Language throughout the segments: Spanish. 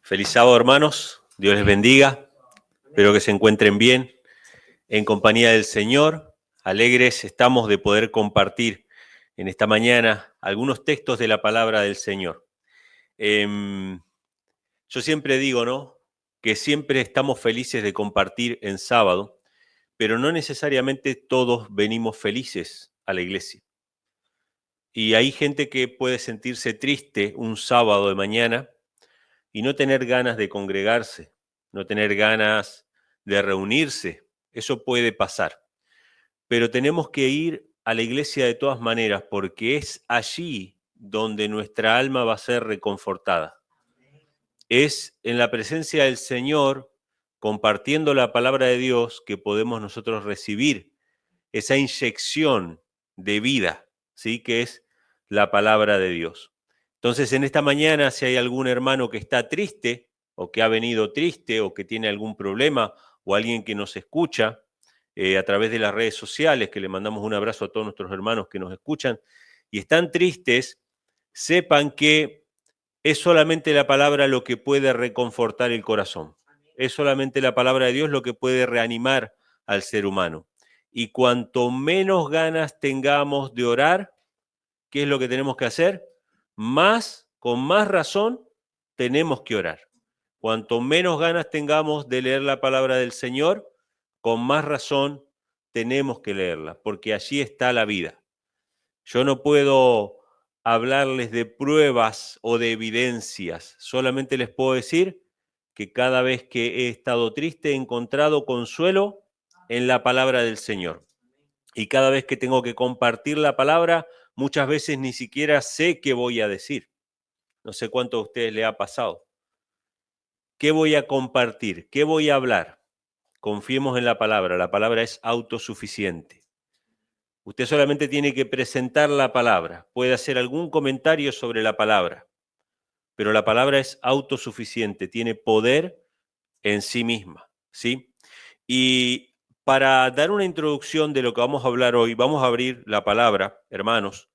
Feliz sábado, hermanos. Dios les bendiga. Espero que se encuentren bien en compañía del Señor. Alegres estamos de poder compartir en esta mañana algunos textos de la palabra del Señor. Yo siempre digo, ¿no?, que siempre estamos felices de compartir en sábado, pero no necesariamente todos venimos felices a la iglesia. Y hay gente que puede sentirse triste un sábado de mañana y no tener ganas de congregarse, no tener ganas de reunirse. Eso puede pasar. Pero tenemos que ir a la iglesia de todas maneras, porque es allí donde nuestra alma va a ser reconfortada. Es en la presencia del Señor, compartiendo la palabra de Dios, que podemos nosotros recibir esa inyección de vida, ¿sí?, que es la palabra de Dios. Entonces, en esta mañana, si hay algún hermano que está triste, o que ha venido triste, o que tiene algún problema, o alguien que nos escucha a través de las redes sociales, que le mandamos un abrazo a todos nuestros hermanos que nos escuchan, y están tristes, sepan que es solamente la palabra lo que puede reconfortar el corazón. Es solamente la palabra de Dios lo que puede reanimar al ser humano. Y cuanto menos ganas tengamos de orar, ¿qué es lo que tenemos que hacer? Con más razón, tenemos que orar. Cuanto menos ganas tengamos de leer la palabra del Señor, con más razón tenemos que leerla, porque allí está la vida. Yo no puedo hablarles de pruebas o de evidencias, solamente les puedo decir que cada vez que he estado triste he encontrado consuelo en la palabra del Señor. Y cada vez que tengo que compartir la palabra, muchas veces ni siquiera sé qué voy a decir. No sé cuánto a ustedes les ha pasado. ¿Qué voy a compartir? ¿Qué voy a hablar? Confiemos en la palabra es autosuficiente. Usted solamente tiene que presentar la palabra, puede hacer algún comentario sobre la palabra, pero la palabra es autosuficiente, tiene poder en sí misma, ¿sí? Y para dar una introducción de lo que vamos a hablar hoy, vamos a abrir la palabra, hermanos,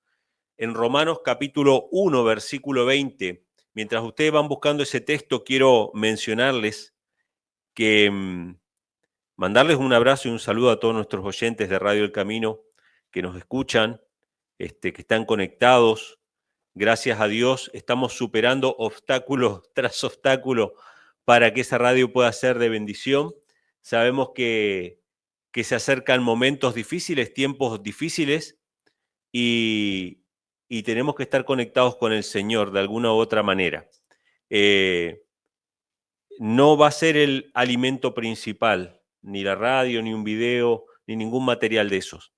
en Romanos capítulo 1, versículo 20. Mientras ustedes van buscando ese texto, quiero mencionarles que mandarles un abrazo y un saludo a todos nuestros oyentes de Radio El Camino que nos escuchan, que están conectados. Gracias a Dios estamos superando obstáculos tras obstáculo para que esa radio pueda ser de bendición. Sabemos que se acercan momentos difíciles, tiempos difíciles, y tenemos que estar conectados con el Señor de alguna u otra manera. No va a ser el alimento principal, ni la radio, ni un video, ni ningún material de esos,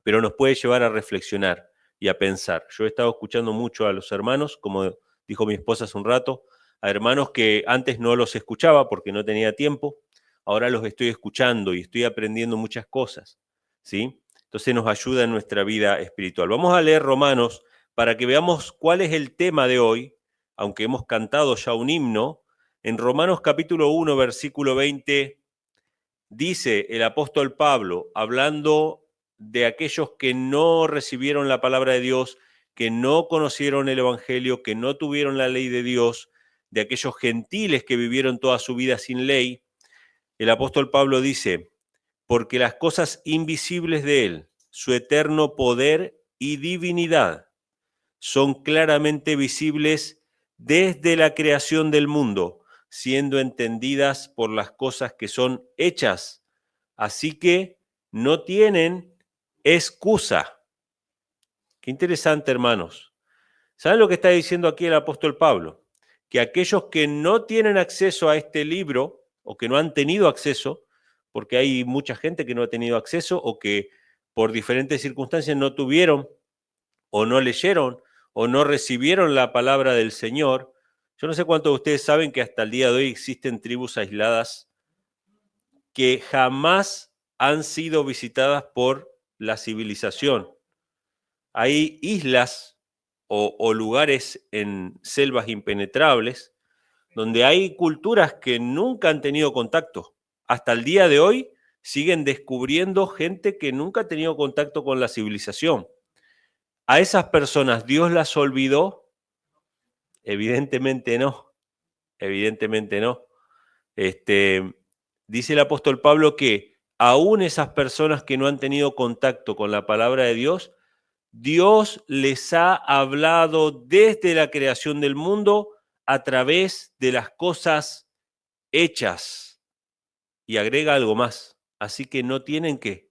pero nos puede llevar a reflexionar y a pensar. Yo he estado escuchando mucho a los hermanos, como dijo mi esposa hace un rato, a hermanos que antes no los escuchaba porque no tenía tiempo, ahora los estoy escuchando y estoy aprendiendo muchas cosas, ¿sí? Entonces nos ayuda en nuestra vida espiritual. Vamos a leer Romanos para que veamos cuál es el tema de hoy, aunque hemos cantado ya un himno. En Romanos capítulo 1, versículo 20, dice el apóstol Pablo, hablando de aquellos que no recibieron la palabra de Dios, que no conocieron el evangelio, que no tuvieron la ley de Dios, de aquellos gentiles que vivieron toda su vida sin ley. El apóstol Pablo dice, porque las cosas invisibles de él, su eterno poder y divinidad, son claramente visibles desde la creación del mundo, siendo entendidas por las cosas que son hechas. Así que no tienen excusa. Qué interesante, hermanos. ¿Saben lo que está diciendo aquí el apóstol Pablo? Que aquellos que no tienen acceso a este libro, o que no han tenido acceso, porque hay mucha gente que no ha tenido acceso, o que por diferentes circunstancias no tuvieron, o no leyeron, o no recibieron la palabra del Señor. Yo no sé cuántos de ustedes saben que hasta el día de hoy existen tribus aisladas que jamás han sido visitadas por la civilización. Hay islas o lugares en selvas impenetrables donde hay culturas que nunca han tenido contacto. Hasta el día de hoy siguen descubriendo gente que nunca ha tenido contacto con la civilización. ¿A esas personas Dios las olvidó? Evidentemente no. Evidentemente no. Dice el apóstol Pablo que aún esas personas que no han tenido contacto con la palabra de Dios, Dios les ha hablado desde la creación del mundo a través de las cosas hechas. Y agrega algo más. Así que no tienen ¿qué?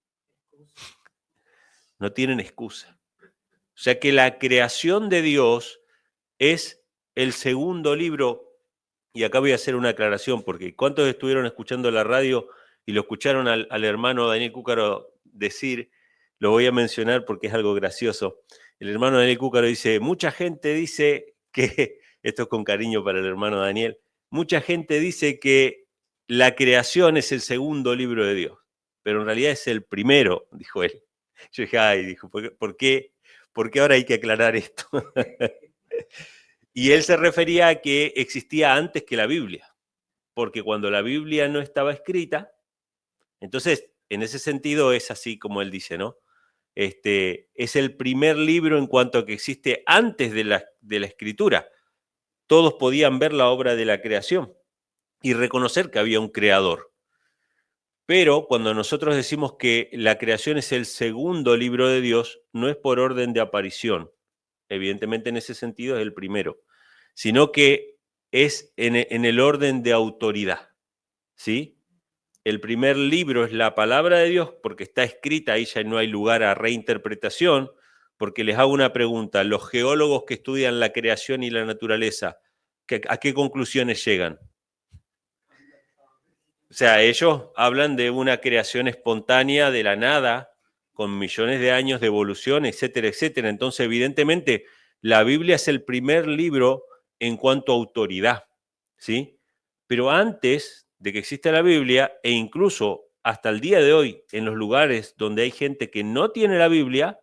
No tienen excusa. O sea que la creación de Dios es el segundo libro. Y acá voy a hacer una aclaración, porque ¿cuántos estuvieron escuchando la radio y lo escucharon al hermano Daniel Cúcaro decir? Lo voy a mencionar porque es algo gracioso. El hermano Daniel Cúcaro dice, mucha gente dice que, esto es con cariño para el hermano Daniel, mucha gente dice que la creación es el segundo libro de Dios, pero en realidad es el primero, dijo él. Yo dije, ay, dijo, ¿por qué ahora hay que aclarar esto? Y él se refería a que existía antes que la Biblia, porque cuando la Biblia no estaba escrita, entonces, en ese sentido es así como él dice, ¿no? Es el primer libro en cuanto a que existe antes de la escritura. Todos podían ver la obra de la creación y reconocer que había un creador. Pero cuando nosotros decimos que la creación es el segundo libro de Dios, no es por orden de aparición. Evidentemente en ese sentido es el primero, sino que es en el orden de autoridad, ¿sí? El primer libro es la palabra de Dios porque está escrita, ahí ya no hay lugar a reinterpretación, porque les hago una pregunta, los geólogos que estudian la creación y la naturaleza, ¿a qué conclusiones llegan? O sea, ellos hablan de una creación espontánea de la nada, con millones de años de evolución, etcétera, etcétera. Entonces, evidentemente, la Biblia es el primer libro en cuanto a autoridad, ¿sí? Pero antes de que exista la Biblia, e incluso hasta el día de hoy, en los lugares donde hay gente que no tiene la Biblia,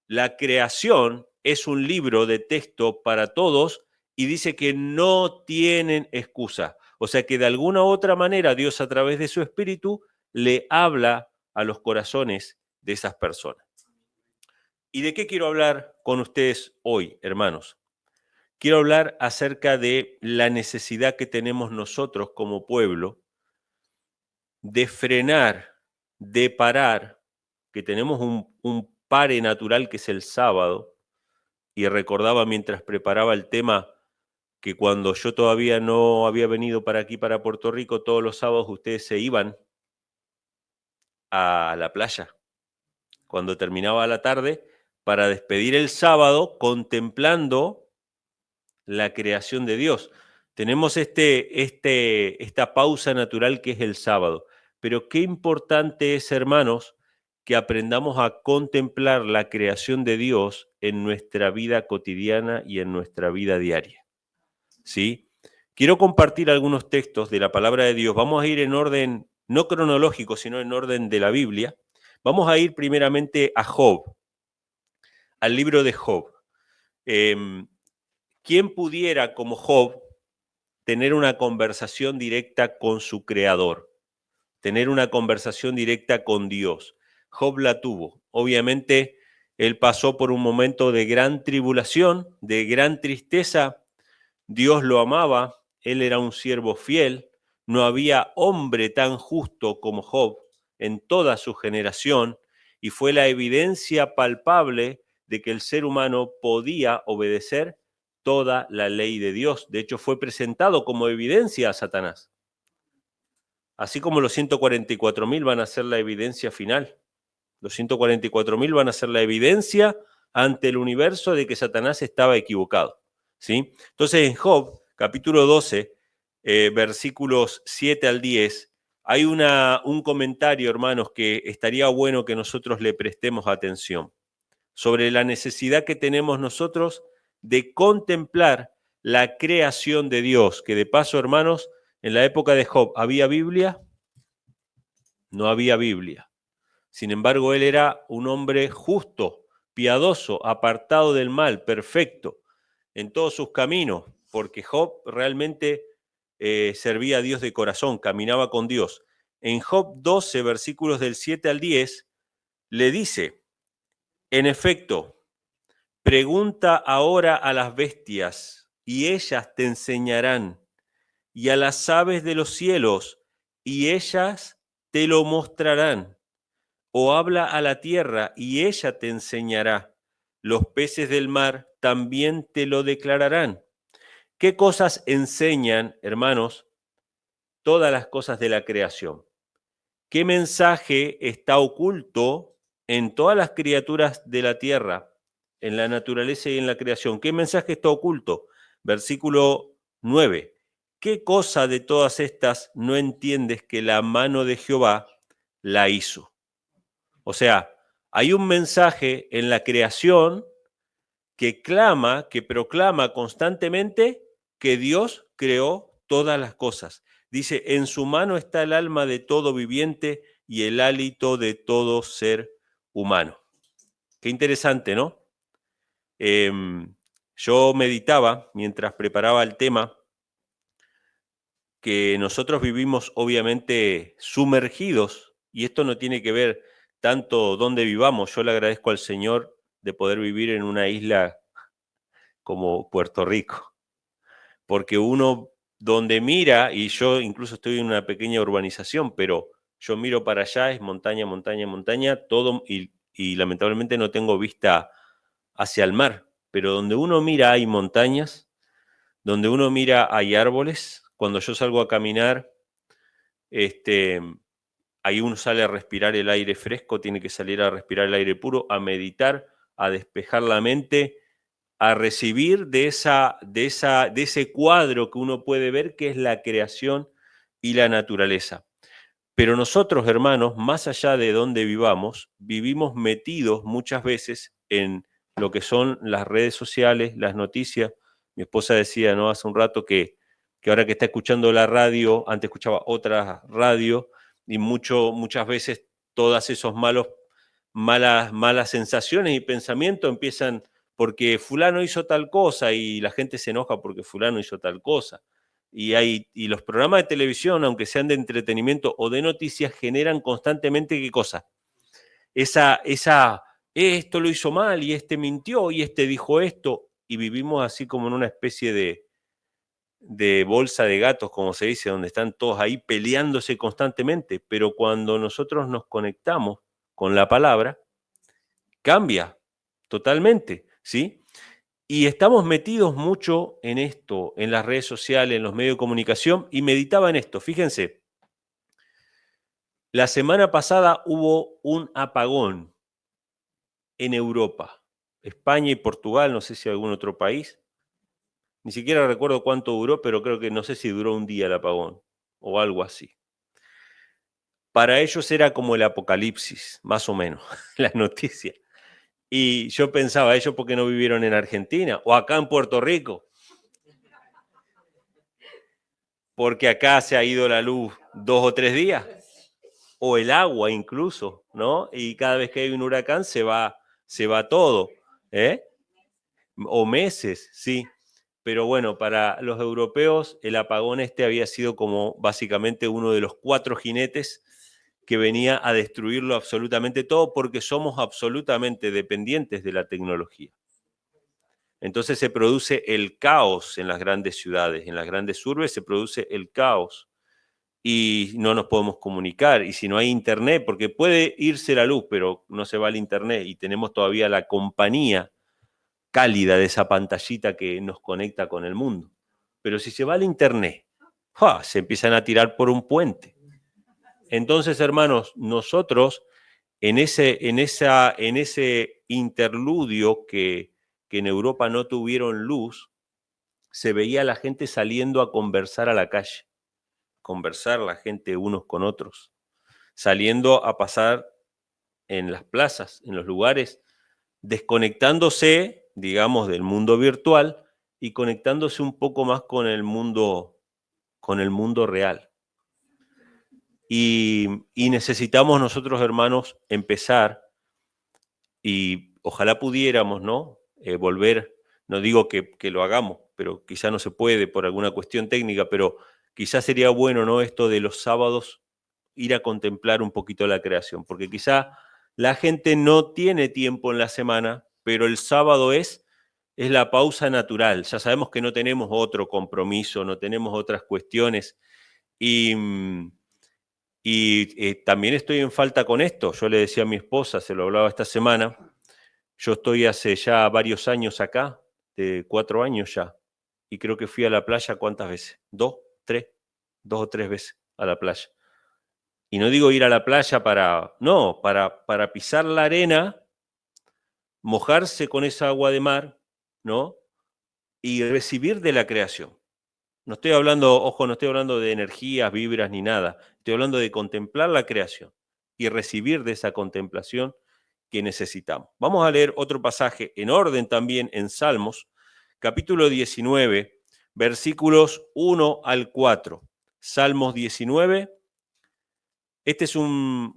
la creación es un libro de texto para todos y dice que no tienen excusa. O sea que de alguna u otra manera Dios a través de su espíritu le habla a los corazones de esas personas. ¿Y de qué quiero hablar con ustedes hoy, hermanos? Quiero hablar acerca de la necesidad que tenemos nosotros como pueblo de frenar, de parar, que tenemos un pare natural que es el sábado, y recordaba mientras preparaba el tema que cuando yo todavía no había venido para aquí, para Puerto Rico, todos los sábados ustedes se iban a la playa, cuando terminaba la tarde, para despedir el sábado contemplando la creación de Dios. Tenemos esta pausa natural que es el sábado, pero qué importante es, hermanos, que aprendamos a contemplar la creación de Dios en nuestra vida cotidiana y en nuestra vida diaria. ¿Sí? Quiero compartir algunos textos de la palabra de Dios. Vamos a ir en orden, no cronológico, sino en orden de la Biblia. Vamos a ir primeramente a Job, al libro de Job. ¿Quién pudiera, como Job, tener una conversación directa con su creador? Tener una conversación directa con Dios. Job la tuvo. Obviamente, él pasó por un momento de gran tribulación, de gran tristeza. Dios lo amaba, él era un siervo fiel, no había hombre tan justo como Job en toda su generación, y fue la evidencia palpable de que el ser humano podía obedecer toda la ley de Dios. De hecho, fue presentado como evidencia a Satanás. Así como los 144.000 van a ser la evidencia final. Los 144.000 van a ser la evidencia ante el universo de que Satanás estaba equivocado. ¿Sí? Entonces en Job, capítulo 12, versículos 7 al 10, hay un comentario, hermanos, que estaría bueno que nosotros le prestemos atención sobre la necesidad que tenemos nosotros de contemplar la creación de Dios, que de paso, hermanos, en la época de Job, ¿había Biblia? No había Biblia. Sin embargo, él era un hombre justo, piadoso, apartado del mal, perfecto en todos sus caminos, porque Job realmente servía a Dios de corazón, caminaba con Dios. En Job 12, versículos del 7 al 10, le dice, en efecto, pregunta ahora a las bestias y ellas te enseñarán, y a las aves de los cielos, y ellas te lo mostrarán. O habla a la tierra, y ella te enseñará. Los peces del mar también te lo declararán. ¿Qué cosas enseñan, hermanos, todas las cosas de la creación? ¿Qué mensaje está oculto en todas las criaturas de la tierra, en la naturaleza y en la creación? ¿Qué mensaje está oculto? Versículo 9. ¿Qué cosa de todas estas no entiendes que la mano de Jehová la hizo? O sea, hay un mensaje en la creación que clama, que proclama constantemente que Dios creó todas las cosas. Dice, en su mano está el alma de todo viviente y el hálito de todo ser humano. Qué interesante, ¿no? Yo meditaba mientras preparaba el tema que nosotros vivimos obviamente sumergidos, y esto no tiene que ver tanto donde vivamos. Yo le agradezco al Señor de poder vivir en una isla como Puerto Rico, porque uno donde mira, y yo incluso estoy en una pequeña urbanización, pero yo miro para allá, es montaña, montaña, montaña, todo, y lamentablemente no tengo vista hacia el mar, pero donde uno mira hay montañas, donde uno mira hay árboles. Cuando yo salgo a caminar, ahí uno sale a respirar el aire fresco, tiene que salir a respirar el aire puro, a meditar, a despejar la mente, a recibir de ese cuadro que uno puede ver, que es la creación y la naturaleza. Pero nosotros, hermanos, más allá de donde vivamos, vivimos metidos muchas veces en lo que son las redes sociales, las noticias. Mi esposa decía, ¿no?, hace un rato que ahora que está escuchando la radio, antes escuchaba otra radio, y muchas veces todas esos malas sensaciones y pensamientos empiezan porque fulano hizo tal cosa, y la gente se enoja porque fulano hizo tal cosa. Y los programas de televisión, aunque sean de entretenimiento o de noticias, generan constantemente ¿qué cosa? Esto lo hizo mal, y este mintió, y este dijo esto, y vivimos así como en una especie de bolsa de gatos, como se dice, donde están todos ahí peleándose constantemente. Pero cuando nosotros nos conectamos con la palabra, cambia totalmente, ¿sí? Y estamos metidos mucho en esto, en las redes sociales, en los medios de comunicación, y meditaba en esto. Fíjense, la semana pasada hubo un apagón en Europa, España y Portugal, no sé si algún otro país. Ni siquiera recuerdo cuánto duró, pero creo que no sé si duró un día el apagón o algo así. Para ellos era como el apocalipsis, más o menos, la noticia. Y yo pensaba, ¿ellos por qué no vivieron en Argentina o acá en Puerto Rico? Porque acá se ha ido la luz 2 o 3 días, o el agua incluso, ¿no? Y cada vez que hay un huracán se va todo, ¿eh? O meses, sí. Pero bueno, para los europeos el apagón había sido como básicamente uno de los 4 jinetes que venía a destruirlo absolutamente todo, porque somos absolutamente dependientes de la tecnología. Entonces se produce el caos en las grandes ciudades, en las grandes urbes se produce el caos, y no nos podemos comunicar. Y si no hay internet, porque puede irse la luz, pero no se va el internet, y tenemos todavía la compañía cálida de esa pantallita que nos conecta con el mundo. Pero si se va el internet, ¡ja!, se empiezan a tirar por un puente. Entonces, hermanos, nosotros en ese interludio que en Europa no tuvieron luz, se veía a la gente saliendo a conversar a la calle, conversar la gente unos con otros, saliendo a pasar en las plazas, en los lugares, desconectándose, digamos, del mundo virtual y conectándose un poco más con el mundo real. Y necesitamos nosotros, hermanos, empezar, y ojalá pudiéramos, ¿no?, volver. No digo que lo hagamos, pero quizá no se puede por alguna cuestión técnica, pero quizá sería bueno, ¿no?, esto de los sábados, ir a contemplar un poquito la creación, porque quizá la gente no tiene tiempo en la semana, pero el sábado es es la pausa natural. Ya sabemos que no tenemos otro compromiso, no tenemos otras cuestiones. Y también estoy en falta con esto. Yo le decía a mi esposa, se lo hablaba esta semana, yo estoy hace ya varios años acá, de 4 años ya, y creo que fui a la playa ¿cuántas veces? 2, 3, 2 o 3 veces a la playa. Y no digo ir a la playa no, para pisar la arena, mojarse con esa agua de mar, ¿no? Y recibir de la creación. No estoy hablando, ojo, no estoy hablando de energías, vibras ni nada. Estoy hablando de contemplar la creación y recibir de esa contemplación que necesitamos. Vamos a leer otro pasaje en orden también en Salmos, capítulo 19, versículos 1 al 4. Salmos 19. Este es un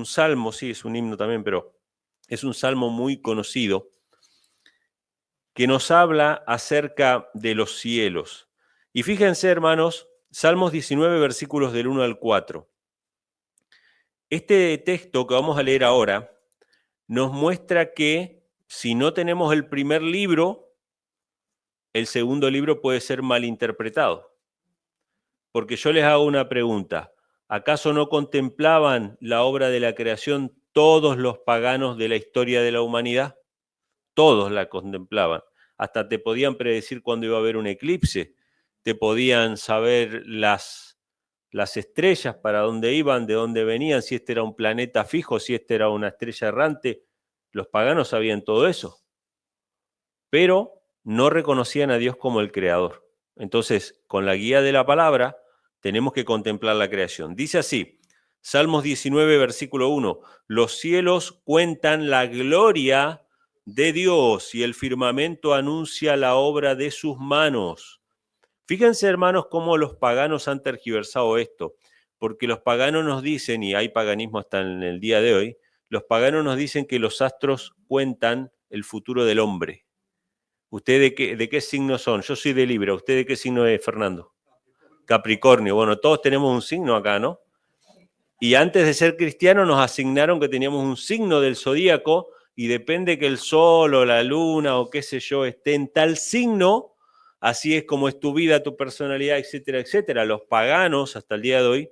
salmo, sí, es un himno también, pero es un salmo muy conocido que nos habla acerca de los cielos. Y fíjense, hermanos, Salmos 19, versículos del 1 al 4. Este texto que vamos a leer ahora nos muestra que si no tenemos el primer libro, el segundo libro puede ser malinterpretado. Porque yo les hago una pregunta. ¿Acaso no contemplaban la obra de la creación todos los paganos de la historia de la humanidad? Todos la contemplaban. Hasta te podían predecir cuándo iba a haber un eclipse, te podían saber las estrellas, para dónde iban, de dónde venían, si este era un planeta fijo, si este era una estrella errante. Los paganos sabían todo eso, pero no reconocían a Dios como el creador. Entonces, con la guía de la palabra, tenemos que contemplar la creación. Dice así, Salmos 19, versículo 1, los cielos cuentan la gloria de Dios y el firmamento anuncia la obra de sus manos. Fíjense, hermanos, cómo los paganos han tergiversado esto, porque los paganos nos dicen, y hay paganismo hasta en el día de hoy, los paganos nos dicen que los astros cuentan el futuro del hombre. ¿Usted de qué signo son? Yo soy de Libra. ¿Usted de qué signo es, Fernando? Capricornio. Bueno, todos tenemos un signo acá, ¿no? Y antes de ser cristianos nos asignaron que teníamos un signo del zodíaco y depende que el sol o la luna o qué sé yo esté en tal signo, así es como es tu vida, tu personalidad, etcétera, etcétera. Los paganos, hasta el día de hoy,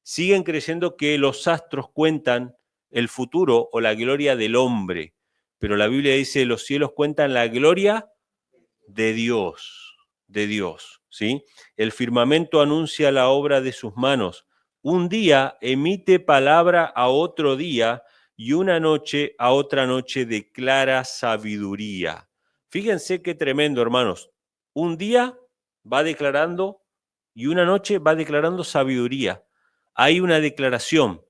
siguen creyendo que los astros cuentan el futuro o la gloria del hombre. Pero la Biblia dice, los cielos cuentan la gloria de Dios, ¿sí? El firmamento anuncia la obra de sus manos. Un día emite palabra a otro día y una noche a otra noche declara sabiduría. Fíjense qué tremendo, hermanos. Un día va declarando y una noche va declarando sabiduría. Hay una declaración,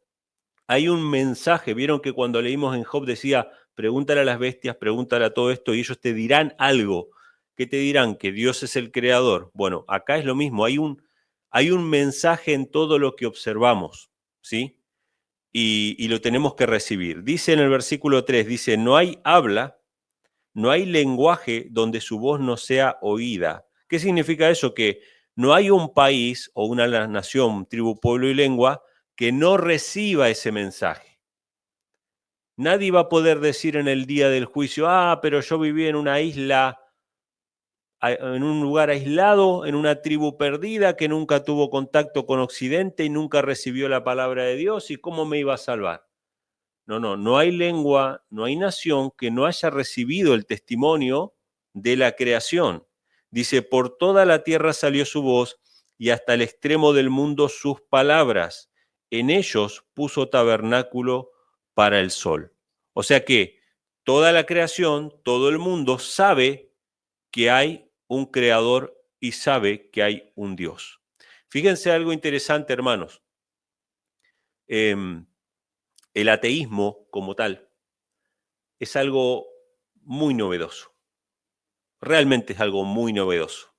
hay un mensaje. Vieron que cuando leímos en Job decía, pregúntale a las bestias, pregúntale a todo esto y ellos te dirán algo. ¿Qué te dirán? Que Dios es el creador. Bueno, acá es lo mismo, hay un mensaje en todo lo que observamos, ¿sí? Y lo tenemos que recibir. Dice en el versículo 3, dice, no hay habla, no hay lenguaje donde su voz no sea oída. ¿Qué significa eso? Que no hay un país o una nación, tribu, pueblo y lengua que no reciba ese mensaje. Nadie va a poder decir en el día del juicio, pero yo viví en una isla, en un lugar aislado, en una tribu perdida que nunca tuvo contacto con Occidente y nunca recibió la palabra de Dios, ¿y cómo me iba a salvar? No hay lengua, no hay nación que no haya recibido el testimonio de la creación. Dice, por toda la tierra salió su voz y hasta el extremo del mundo sus palabras. En ellos puso tabernáculo para el sol. O sea que toda la creación, todo el mundo sabe que hay un creador y sabe que hay un Dios. Fíjense algo interesante, hermanos. El ateísmo como tal es algo muy novedoso. Realmente es algo muy novedoso.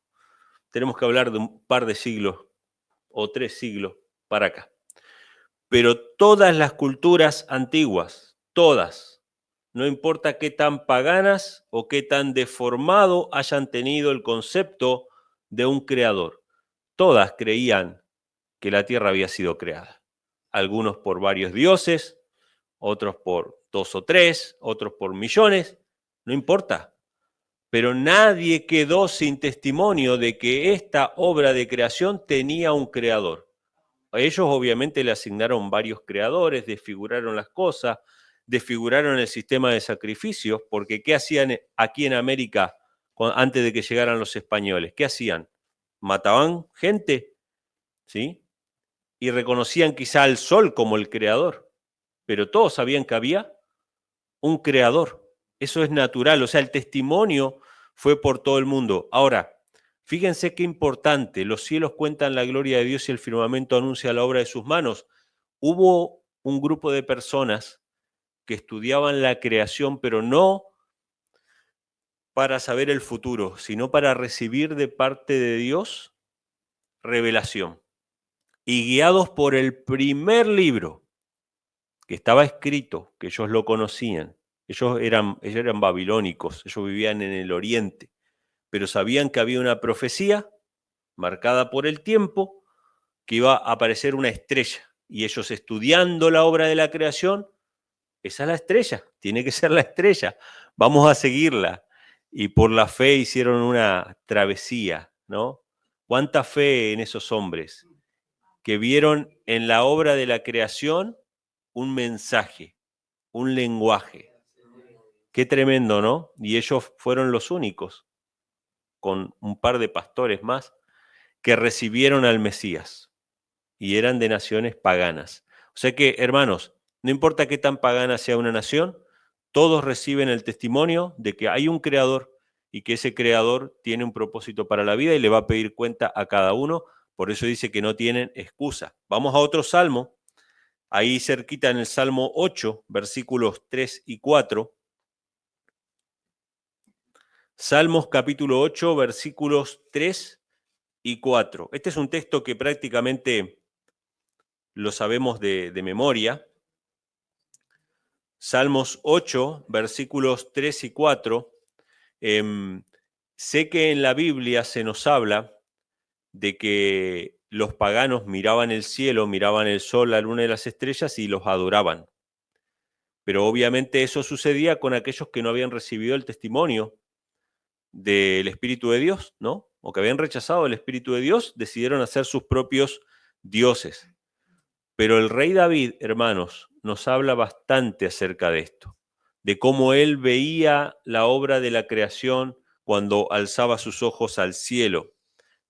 Tenemos que hablar de un par de siglos o 3 siglos para acá. Pero todas las culturas antiguas, todas, no importa qué tan paganas o qué tan deformado hayan tenido el concepto de un creador, todas creían que la tierra había sido creada. Algunos por varios dioses, otros por 2 o 3, otros por millones, no importa. pero nadie quedó sin testimonio de que esta obra de creación tenía un creador. A ellos obviamente le asignaron varios creadores, desfiguraron las cosas, desfiguraron el sistema de sacrificios, porque ¿qué hacían aquí en América antes de que llegaran los españoles? ¿Qué hacían? Mataban gente, ¿sí? Y reconocían quizá al sol como el creador, pero todos sabían que había un creador. Eso es natural, o sea, el testimonio fue por todo el mundo. Ahora, fíjense qué importante, los cielos cuentan la gloria de Dios y el firmamento anuncia la obra de sus manos. Hubo un grupo de personas que estudiaban la creación, pero no para saber el futuro, sino para recibir de parte de Dios revelación. Y guiados por el primer libro que estaba escrito, que ellos lo conocían, ellos eran babilónicos, ellos vivían en el oriente, pero sabían que había una profecía marcada por el tiempo, que iba a aparecer una estrella, y ellos estudiando la obra de la creación, esa es la estrella, tiene que ser la estrella, vamos a seguirla. Y por la fe hicieron una travesía, ¿no? ¿Cuánta fe en esos hombres que vieron en la obra de la creación un mensaje, un lenguaje? Qué tremendo, ¿no? Y ellos fueron los únicos, con un par de pastores más, que recibieron al Mesías y eran de naciones paganas. O sea que, hermanos, no importa qué tan pagana sea una nación, todos reciben el testimonio de que hay un creador y que ese creador tiene un propósito para la vida y le va a pedir cuenta a cada uno. Por eso dice que no tienen excusa. Vamos a otro salmo, ahí cerquita en el Salmo 8, versículos 3 y 4. Salmos capítulo 8, versículos 3 y 4. Este es un texto que prácticamente lo sabemos de memoria. Salmos 8, versículos 3 y 4. Sé que en la Biblia se nos habla de que los paganos miraban el cielo, miraban el sol, la luna y las estrellas y los adoraban. Pero obviamente eso sucedía con aquellos que no habían recibido el testimonio del Espíritu de Dios, ¿no? O que habían rechazado el Espíritu de Dios, decidieron hacer sus propios dioses. Pero el rey David, hermanos, nos habla bastante acerca de esto, de cómo él veía la obra de la creación cuando alzaba sus ojos al cielo.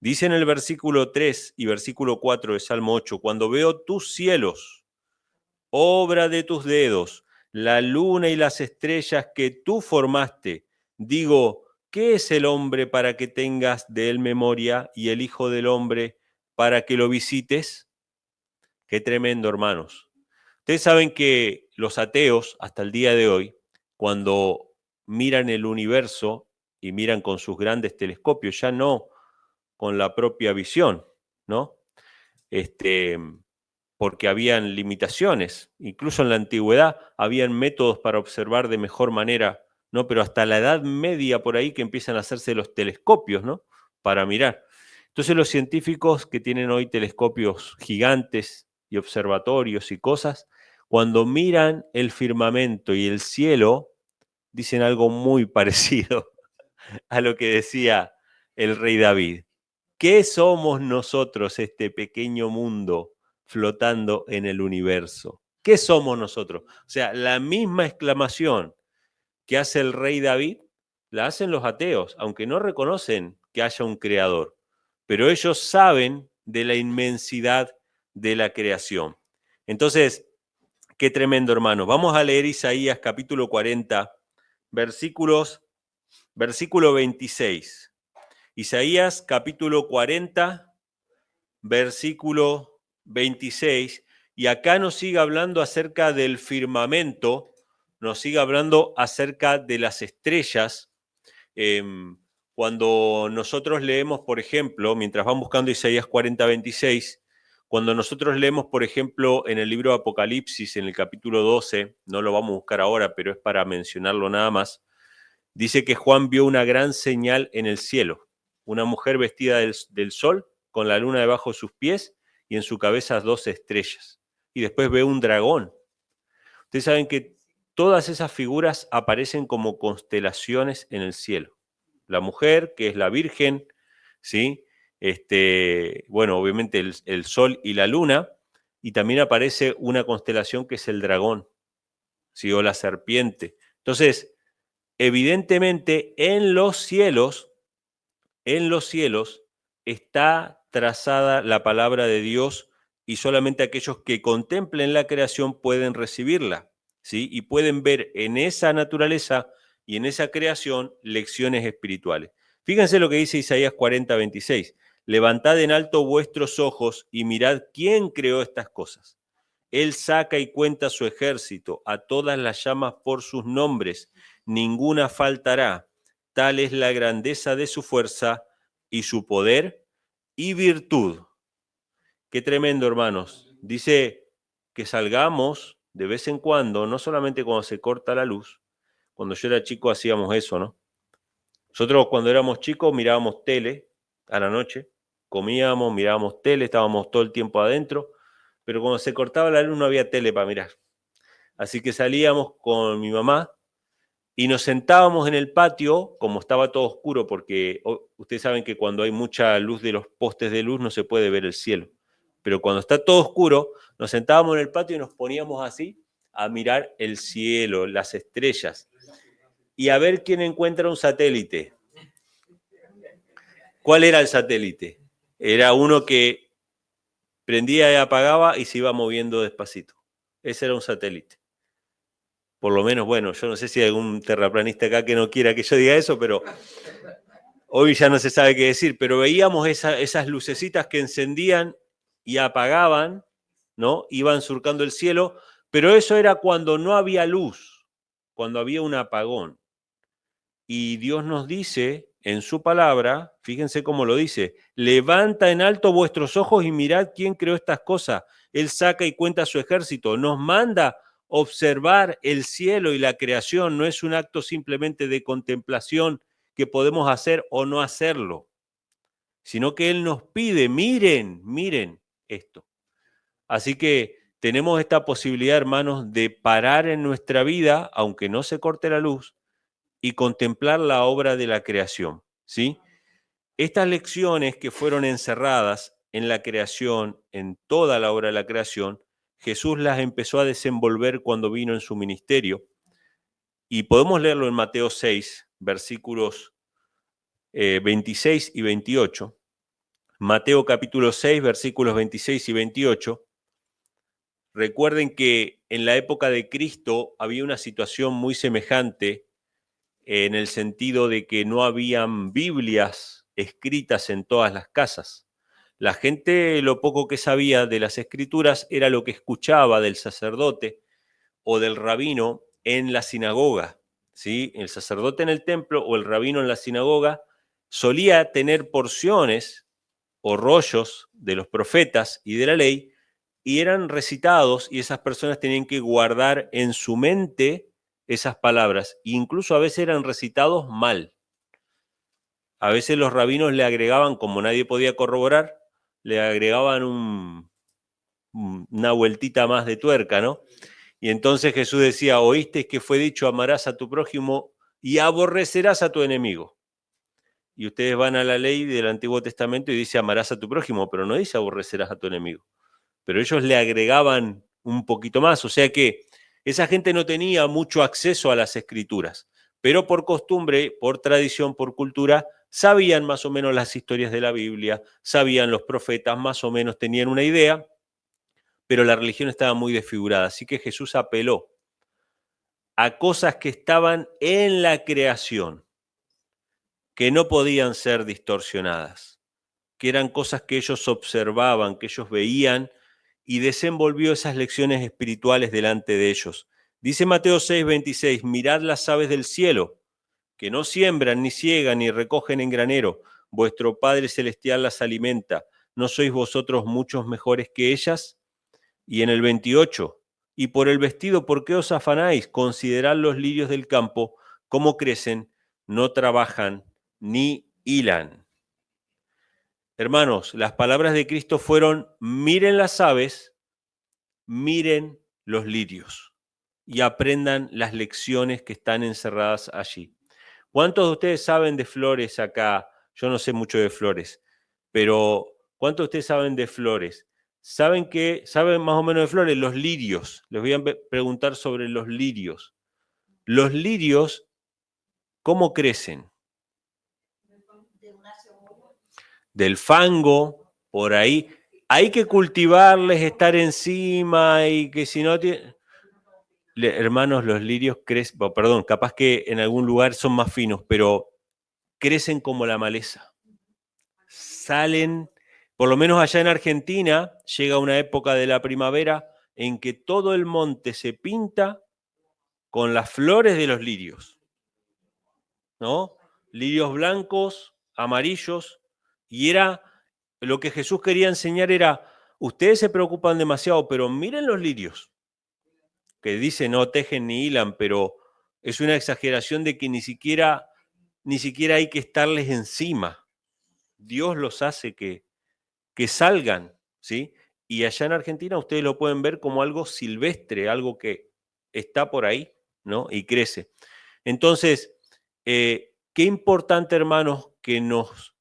Dice en el versículo 3 y versículo 4 de Salmo 8, cuando veo tus cielos, obra de tus dedos, la luna y las estrellas que tú formaste, digo, ¿qué es el hombre para que tengas de él memoria y el hijo del hombre para que lo visites? Qué tremendo, hermanos. Ustedes saben que los ateos, hasta el día de hoy, cuando miran el universo y miran con sus grandes telescopios, ya no con la propia visión, ¿no? Porque habían limitaciones. Incluso en la antigüedad habían métodos para observar de mejor manera, ¿no? Pero hasta la Edad Media por ahí que empiezan a hacerse los telescopios, ¿no? Para mirar. Entonces los científicos que tienen hoy telescopios gigantes y observatorios y cosas, cuando miran el firmamento y el cielo, dicen algo muy parecido a lo que decía el rey David. ¿Qué somos nosotros, este pequeño mundo flotando en el universo? ¿Qué somos nosotros? O sea, la misma exclamación que hace el rey David, la hacen los ateos, aunque no reconocen que haya un creador, pero ellos saben de la inmensidad de la creación. Entonces, qué tremendo, hermano. Vamos a leer Isaías capítulo 40, versículo 26. Isaías capítulo 40, versículo 26, y acá nos sigue hablando acerca del firmamento, nos sigue hablando acerca de las estrellas. Cuando nosotros leemos, por ejemplo, mientras van buscando Isaías 40, 26, cuando nosotros leemos, por ejemplo, en el libro de Apocalipsis, en el capítulo 12, no lo vamos a buscar ahora, pero es para mencionarlo nada más, dice que Juan vio una gran señal en el cielo, una mujer vestida del sol, con la luna debajo de sus pies y en su cabeza 12 estrellas. Y después ve un dragón. Ustedes saben que todas esas figuras aparecen como constelaciones en el cielo. la mujer, que es la Virgen, ¿sí? Bueno, obviamente el Sol y la Luna, y también aparece una constelación que es el dragón, ¿sí? O la serpiente. Entonces, evidentemente en los cielos está trazada la palabra de Dios y solamente aquellos que contemplen la creación pueden recibirla, ¿sí? Y pueden ver en esa naturaleza y en esa creación lecciones espirituales. Fíjense lo que dice Isaías 40:26. Levantad en alto vuestros ojos y mirad quién creó estas cosas. Él saca y cuenta su ejército, a todas las llamas por sus nombres, ninguna faltará. Tal es la grandeza de su fuerza y su poder y virtud. Qué tremendo, hermanos. Dice que salgamos de vez en cuando, no solamente cuando se corta la luz. Cuando yo era chico hacíamos eso, ¿no? Nosotros cuando éramos chicos mirábamos tele a la noche, comíamos, mirábamos tele, estábamos todo el tiempo adentro, pero cuando se cortaba la luz no había tele para mirar. Así que salíamos con mi mamá y nos sentábamos en el patio, como estaba todo oscuro, porque ustedes saben que cuando hay mucha luz de los postes de luz no se puede ver el cielo. Pero cuando está todo oscuro, nos sentábamos en el patio y nos poníamos así a mirar el cielo, las estrellas, y a ver quién encuentra un satélite. ¿Cuál era el satélite? Era uno que prendía y apagaba y se iba moviendo despacito. Ese era un satélite. Por lo menos, bueno, yo no sé si hay algún terraplanista acá que no quiera que yo diga eso, pero hoy ya no se sabe qué decir. Pero veíamos esas lucecitas que encendían y apagaban, ¿no? Iban surcando el cielo, pero eso era cuando no había luz, cuando había un apagón. Y Dios nos dice en su palabra, fíjense cómo lo dice, levanta en alto vuestros ojos y mirad quién creó estas cosas. Él saca y cuenta su ejército, nos manda observar el cielo y la creación, no es un acto simplemente de contemplación que podemos hacer o no hacerlo, sino que Él nos pide, miren esto. Así que tenemos esta posibilidad, hermanos, de parar en nuestra vida, aunque no se corte la luz, y contemplar la obra de la creación, ¿sí? Estas lecciones que fueron encerradas en la creación, en toda la obra de la creación, Jesús las empezó a desenvolver cuando vino en su ministerio. Y podemos leerlo en Mateo 6, versículos 26 y 28. Mateo capítulo 6, versículos 26 y 28. Recuerden que en la época de Cristo había una situación muy semejante en el sentido de que no habían Biblias escritas en todas las casas. La gente lo poco que sabía de las escrituras era lo que escuchaba del sacerdote o del rabino en la sinagoga, ¿sí? El sacerdote en el templo o el rabino en la sinagoga solía tener porciones o rollos de los profetas y de la ley y eran recitados y esas personas tenían que guardar en su mente esas palabras. Incluso a veces eran recitados mal. A veces los rabinos le agregaban, como nadie podía corroborar, le agregaban una vueltita más de tuerca, ¿no? Y entonces Jesús decía, oíste que fue dicho, amarás a tu prójimo y aborrecerás a tu enemigo. Y ustedes van a la ley del Antiguo Testamento y dice, amarás a tu prójimo, pero no dice aborrecerás a tu enemigo. Pero ellos le agregaban un poquito más, o sea que esa gente no tenía mucho acceso a las escrituras, pero por costumbre, por tradición, por cultura, sabían más o menos las historias de la Biblia, sabían los profetas, más o menos tenían una idea, pero la religión estaba muy desfigurada, así que Jesús apeló a cosas que estaban en la creación, que no podían ser distorsionadas, que eran cosas que ellos observaban, que ellos veían, y desenvolvió esas lecciones espirituales delante de ellos. Dice Mateo 6:26, mirad las aves del cielo, que no siembran, ni ciegan, ni recogen en granero, vuestro Padre Celestial las alimenta, ¿no sois vosotros muchos mejores que ellas? Y en el 28, y por el vestido, ¿por qué os afanáis? Considerad los lirios del campo, cómo crecen, no trabajan, ni hilan. Hermanos, las palabras de Cristo fueron, miren las aves, miren los lirios y aprendan las lecciones que están encerradas allí. ¿Cuántos de ustedes saben de flores acá? Yo no sé mucho de flores, pero ¿cuántos de ustedes saben de flores? ¿Saben más o menos de flores? Los lirios. Les voy a preguntar sobre los lirios. Los lirios, ¿cómo crecen? Del fango, por ahí. Hay que cultivarles, estar encima y que si no tiene... Hermanos, los lirios crecen, perdón, capaz que en algún lugar son más finos, pero crecen como la maleza. Salen, por lo menos allá en Argentina, llega una época de la primavera en que todo el monte se pinta con las flores de los lirios, ¿no? Lirios blancos, amarillos, y era lo que Jesús quería enseñar era, ustedes se preocupan demasiado, pero miren los lirios, que dicen no tejen ni hilan, pero es una exageración de que ni siquiera hay que estarles encima. Dios los hace que salgan, ¿sí? Y allá en Argentina ustedes lo pueden ver como algo silvestre, algo que está por ahí, ¿no? Y crece. Entonces, qué importante, hermanos, que nos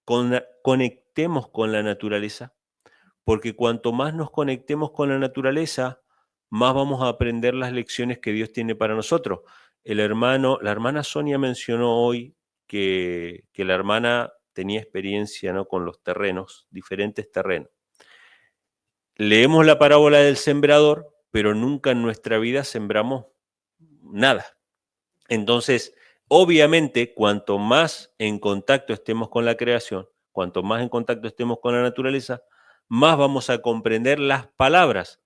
conectemos con la naturaleza, porque cuanto más nos conectemos con la naturaleza, más vamos a aprender las lecciones que Dios tiene para nosotros. La hermana Sonia mencionó hoy que la hermana tenía experiencia, ¿no?, con los terrenos, diferentes terrenos. Leemos la parábola del sembrador, pero nunca en nuestra vida sembramos nada. Entonces, obviamente, cuanto más en contacto estemos con la creación, cuanto más en contacto estemos con la naturaleza, más vamos a comprender las palabras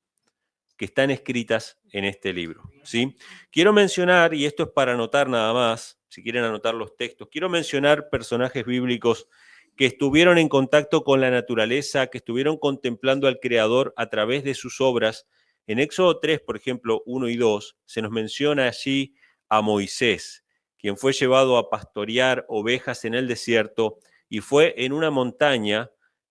que están escritas en este libro, ¿sí? Quiero mencionar, y esto es para anotar nada más, si quieren anotar los textos, quiero mencionar personajes bíblicos que estuvieron en contacto con la naturaleza, que estuvieron contemplando al Creador a través de sus obras. En Éxodo 3, por ejemplo, 1 y 2, se nos menciona allí a Moisés, quien fue llevado a pastorear ovejas en el desierto y fue en una montaña,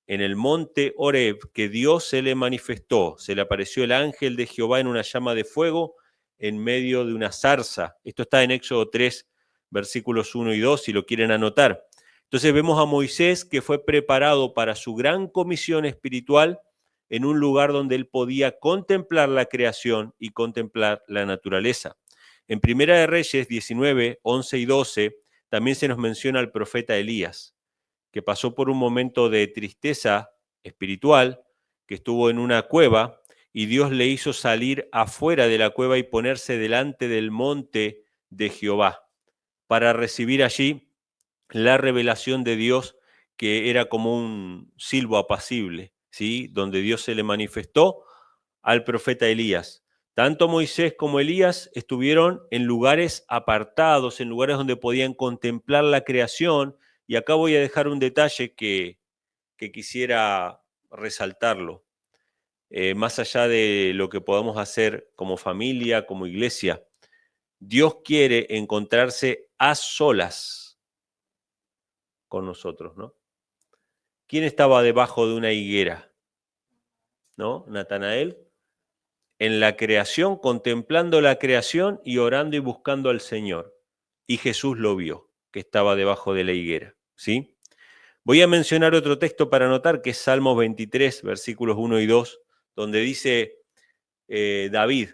en el monte Horeb, que Dios se le manifestó. Se le apareció el ángel de Jehová en una llama de fuego en medio de una zarza. Esto está en Éxodo 3, versículos 1 y 2, si lo quieren anotar. Entonces vemos a Moisés que fue preparado para su gran comisión espiritual en un lugar donde él podía contemplar la creación y contemplar la naturaleza. En Primera de Reyes 19, 11 y 12 también se nos menciona al profeta Elías, que pasó por un momento de tristeza espiritual, que estuvo en una cueva y Dios le hizo salir afuera de la cueva y ponerse delante del monte de Jehová para recibir allí la revelación de Dios, que era como un silbo apacible, ¿sí? Donde Dios se le manifestó al profeta Elías. Tanto Moisés como Elías estuvieron en lugares apartados, en lugares donde podían contemplar la creación. Y acá voy a dejar un detalle que quisiera resaltarlo. Más allá de lo que podamos hacer como familia, como iglesia, Dios quiere encontrarse a solas con nosotros, ¿no? ¿Quién estaba debajo de una higuera? ¿No? Natanael. En la creación, contemplando la creación y orando y buscando al Señor. Y Jesús lo vio, que estaba debajo de la higuera, ¿sí? Voy a mencionar otro texto para anotar, que es Salmos 23, versículos 1 y 2, donde dice David: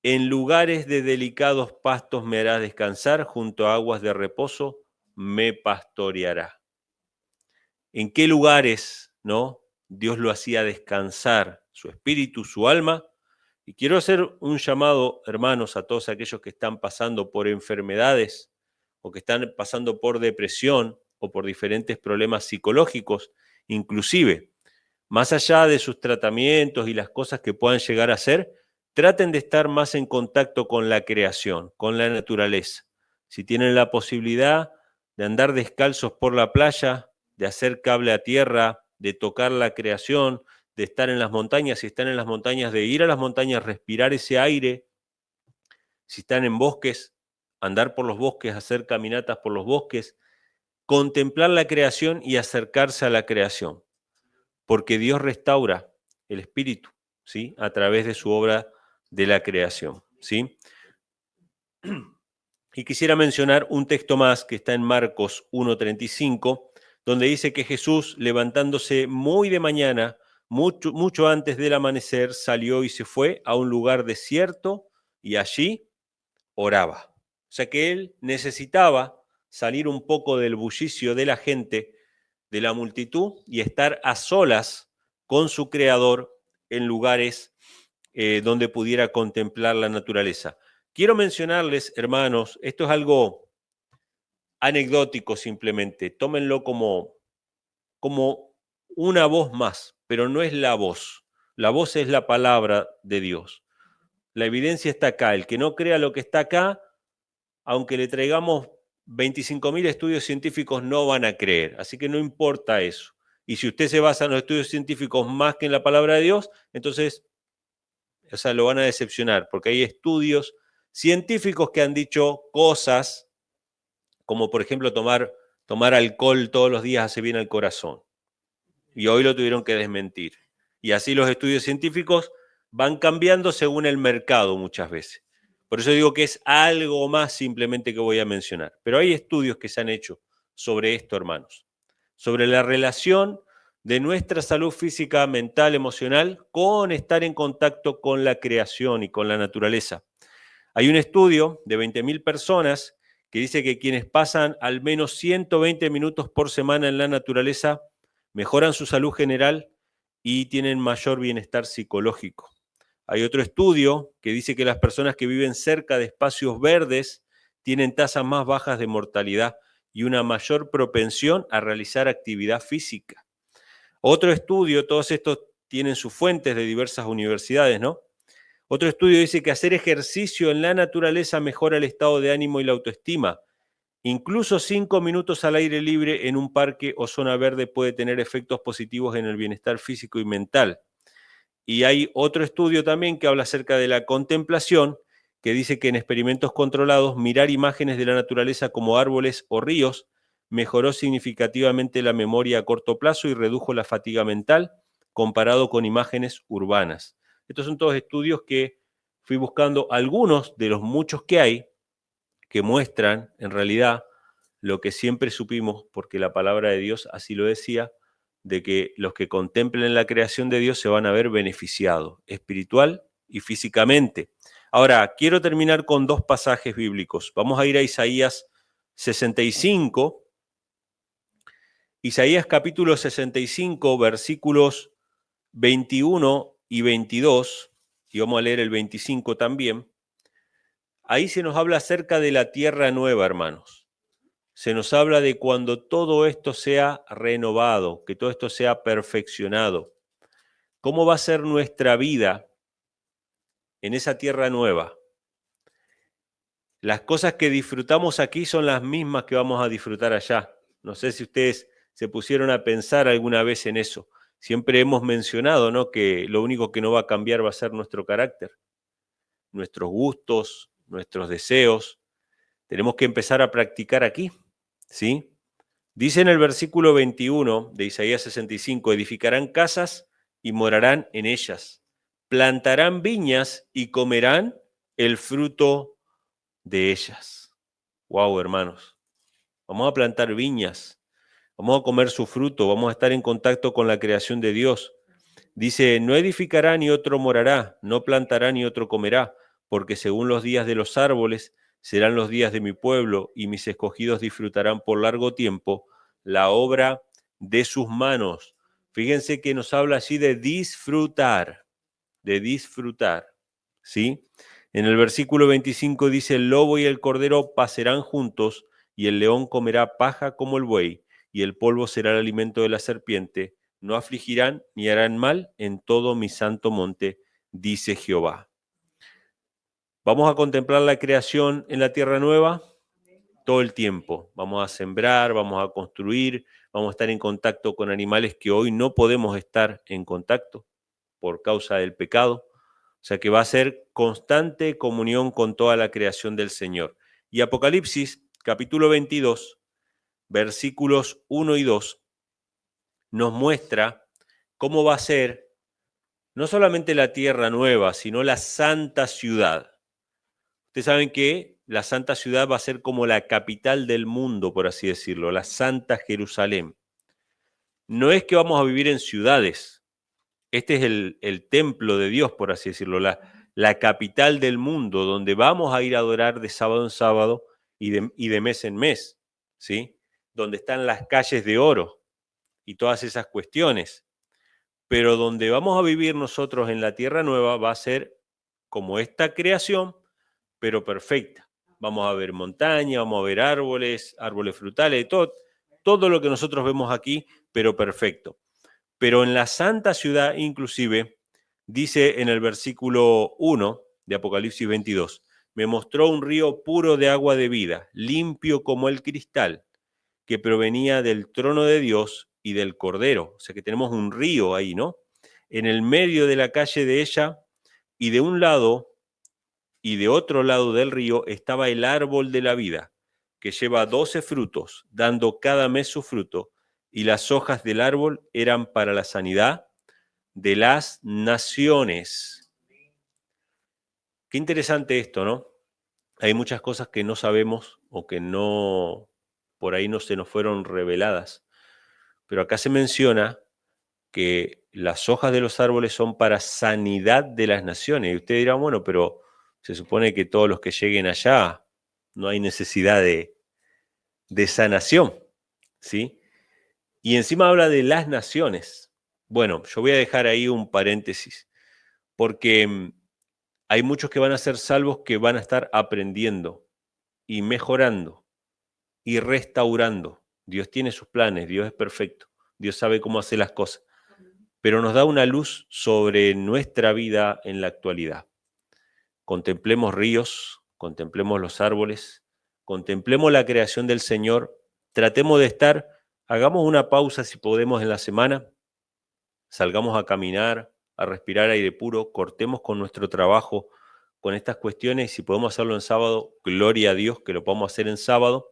en lugares de delicados pastos me harás descansar, junto a aguas de reposo me pastoreará. ¿En qué lugares, no, Dios lo hacía descansar, su espíritu, su alma? Y quiero hacer un llamado, hermanos, a todos aquellos que están pasando por enfermedades o que están pasando por depresión o por diferentes problemas psicológicos, inclusive, más allá de sus tratamientos y las cosas que puedan llegar a hacer, traten de estar más en contacto con la creación, con la naturaleza. Si tienen la posibilidad de andar descalzos por la playa, de hacer cable a tierra, de tocar la creación, de estar en las montañas, si están en las montañas, de ir a las montañas, respirar ese aire, si están en bosques, andar por los bosques, hacer caminatas por los bosques, contemplar la creación y acercarse a la creación, porque Dios restaura el espíritu, ¿sí?, a través de su obra de la creación, ¿sí? Y quisiera mencionar un texto más que está en Marcos 1:35, donde dice que Jesús, levantándose muy de mañana, mucho antes del amanecer, salió y se fue a un lugar desierto y allí oraba. O sea que él necesitaba salir un poco del bullicio de la gente, de la multitud, y estar a solas con su Creador en lugares donde pudiera contemplar la naturaleza. Quiero mencionarles, hermanos, esto es algo anecdótico simplemente, tómenlo como una voz más, pero no es la voz es la palabra de Dios. La evidencia está acá, el que no crea lo que está acá, aunque le traigamos 25.000 estudios científicos, no van a creer, así que no importa eso. Y si usted se basa en los estudios científicos más que en la palabra de Dios, entonces, o sea, lo van a decepcionar, porque hay estudios científicos que han dicho cosas como, por ejemplo, tomar alcohol todos los días hace bien al corazón. Y hoy lo tuvieron que desmentir. Y así los estudios científicos van cambiando según el mercado muchas veces. Por eso digo que es algo más simplemente que voy a mencionar. Pero hay estudios que se han hecho sobre esto, hermanos. Sobre la relación de nuestra salud física, mental, emocional, con estar en contacto con la creación y con la naturaleza. Hay un estudio de 20.000 personas que dice que quienes pasan al menos 120 minutos por semana en la naturaleza mejoran su salud general y tienen mayor bienestar psicológico. Hay otro estudio que dice que las personas que viven cerca de espacios verdes tienen tasas más bajas de mortalidad y una mayor propensión a realizar actividad física. Otro estudio, todos estos tienen sus fuentes de diversas universidades, ¿no? Otro estudio dice que hacer ejercicio en la naturaleza mejora el estado de ánimo y la autoestima. Incluso 5 minutos al aire libre en un parque o zona verde puede tener efectos positivos en el bienestar físico y mental. Y hay otro estudio también que habla acerca de la contemplación, que dice que en experimentos controlados, mirar imágenes de la naturaleza como árboles o ríos mejoró significativamente la memoria a corto plazo y redujo la fatiga mental comparado con imágenes urbanas. Estos son todos estudios que fui buscando, algunos de los muchos que hay, que muestran en realidad lo que siempre supimos, porque la palabra de Dios así lo decía, de que los que contemplen la creación de Dios se van a ver beneficiados, espiritual y físicamente. Ahora, quiero terminar con dos pasajes bíblicos. Vamos a ir a Isaías 65. Isaías capítulo 65, versículos 21 y 22, y vamos a leer el 25 también. Ahí se nos habla acerca de la tierra nueva, hermanos. Se nos habla de cuando todo esto sea renovado, que todo esto sea perfeccionado. ¿Cómo va a ser nuestra vida en esa tierra nueva? Las cosas que disfrutamos aquí son las mismas que vamos a disfrutar allá. No sé si ustedes se pusieron a pensar alguna vez en eso. Siempre hemos mencionado, ¿no?, que lo único que no va a cambiar va a ser nuestro carácter, nuestros gustos, nuestros deseos. Tenemos que empezar a practicar aquí, ¿sí? Dice en el versículo 21 de Isaías 65, edificarán casas y morarán en ellas, plantarán viñas y comerán el fruto de ellas. Wow, hermanos, vamos a plantar viñas, vamos a comer su fruto, vamos a estar en contacto con la creación de Dios. Dice, no edificará ni otro morará, no plantará ni otro comerá, porque según los días de los árboles serán los días de mi pueblo, y mis escogidos disfrutarán por largo tiempo la obra de sus manos. Fíjense que nos habla así de disfrutar, ¿sí? En el versículo 25 dice, el lobo y el cordero pasarán juntos, y el león comerá paja como el buey, y el polvo será el alimento de la serpiente. No afligirán ni harán mal en todo mi santo monte, dice Jehová. ¿Vamos a contemplar la creación en la tierra nueva? Todo el tiempo. Vamos a sembrar, vamos a construir, vamos a estar en contacto con animales que hoy no podemos estar en contacto por causa del pecado. O sea que va a ser constante comunión con toda la creación del Señor. Y Apocalipsis, capítulo 22, versículos 1 y 2, nos muestra cómo va a ser no solamente la tierra nueva, sino la santa ciudad. Ustedes saben que la Santa Ciudad va a ser como la capital del mundo, por así decirlo, la Santa Jerusalén. No es que vamos a vivir en ciudades. Este es el templo de Dios, por así decirlo, la capital del mundo, donde vamos a ir a adorar de sábado en sábado y de mes en mes, ¿sí? Donde están las calles de oro y todas esas cuestiones. Pero donde vamos a vivir nosotros en la tierra nueva va a ser como esta creación, pero perfecta. Vamos a ver montaña, vamos a ver árboles, árboles frutales, todo lo que nosotros vemos aquí, pero perfecto. Pero en la santa ciudad, inclusive, dice en el versículo 1 de Apocalipsis 22, me mostró un río puro de agua de vida, limpio como el cristal, que provenía del trono de Dios y del Cordero. O sea que tenemos un río ahí, ¿no? En el medio de la calle de ella, y de un lado y de otro lado del río estaba el árbol de la vida, que lleva 12 frutos, dando cada mes su fruto, y las hojas del árbol eran para la sanidad de las naciones. Qué interesante esto, ¿no? Hay muchas cosas que no sabemos o que no, por ahí no se nos fueron reveladas, pero acá se menciona que las hojas de los árboles son para sanidad de las naciones. Y usted dirá, bueno, pero se supone que todos los que lleguen allá no hay necesidad de sanación, ¿sí? Y encima habla de las naciones. Bueno, yo voy a dejar ahí un paréntesis, porque hay muchos que van a ser salvos que van a estar aprendiendo y mejorando y restaurando. Dios tiene sus planes, Dios es perfecto, Dios sabe cómo hacer las cosas, pero nos da una luz sobre nuestra vida en la actualidad. Contemplemos ríos, contemplemos los árboles, contemplemos la creación del Señor, tratemos de estar, hagamos una pausa si podemos en la semana, salgamos a caminar, a respirar aire puro, cortemos con nuestro trabajo, con estas cuestiones, y si podemos hacerlo en sábado, gloria a Dios que lo podamos hacer en sábado.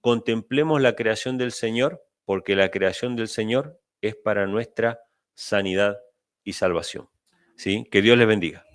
Contemplemos la creación del Señor, porque la creación del Señor es para nuestra sanidad y salvación. ¿Sí? Que Dios les bendiga.